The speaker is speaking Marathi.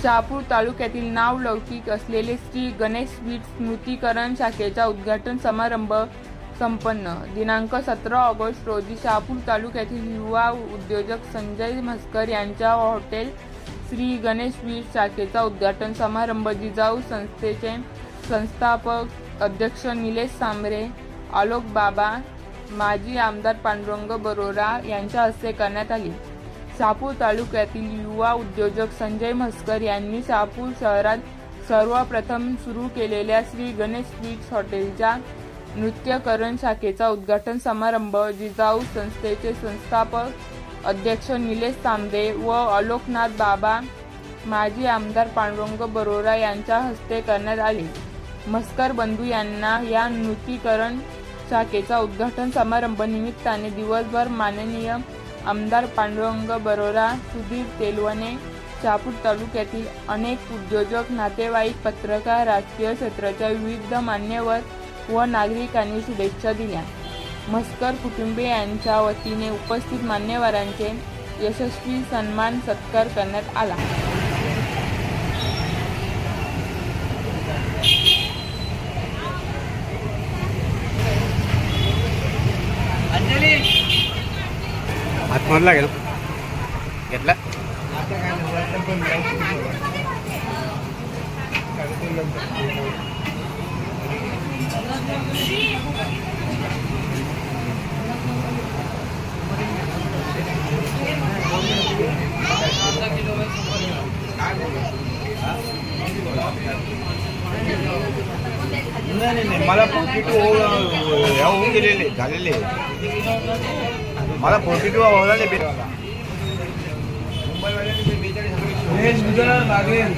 शहापूर तालुक्यातील नावलौकिक असलेले श्री गणेश स्वीट्स नूतनीकरण शाखेचा उद्घाटन समारंभ संपन्न. दिनांक 17 ऑगस्ट रोजी शहापूर तालुक्यातील युवा उद्योजक संजय म्हस्कर यांच्या हॉटेल श्री गणेश स्वीट्स शाखेचा उद्घाटन समारंभ जिजाऊ संस्थेचे संस्थापक अध्यक्ष निलेश सांबरे, आलोक बाबा, माजी आमदार पांडुरंग बरोरा यांच्या हस्ते करण्यात आले. शहापूर तालुक्यातील युवा उद्योजक संजय म्हस्कर यांनी शहापूर शहरात सर्वप्रथम सुरू केलेल्या श्री गणेश स्वीट्स हॉटेलच्या नूतनीकरण शाखेचा उद्घाटन समारंभ जिजाऊ संस्थेचे संस्थापक अध्यक्ष निलेश सांबरे व आलोकनाथ बाबा, माजी आमदार पांडुरंग बरोरा यांच्या हस्ते करण्यात आले. म्हस्कर बंधू यांना या नूतनीकरण शाखेचा उद्घाटन समारंभ निमित्ताने दिवसभर माननीय आमदार पांडुरंग बरोरा, सुधीर तेलवणे, शहापूर तालुक्यातील अनेक उद्योजक, नातेवाईक, पत्रकार, राजकीय क्षेत्राच्या विविध मान्यवर व नागरिकांनी शुभेच्छा दिल्या. म्हस्कर कुटुंबियांच्या वतीने उपस्थित मान्यवरांचे यशस्वी सन्मान सत्कार करण्यात आला. आतमधला घेतला नाही मला 42 होऊन गेलेले झालेले. मला 42 होणारे मुंबईवाल्यांनी 42 लागेल.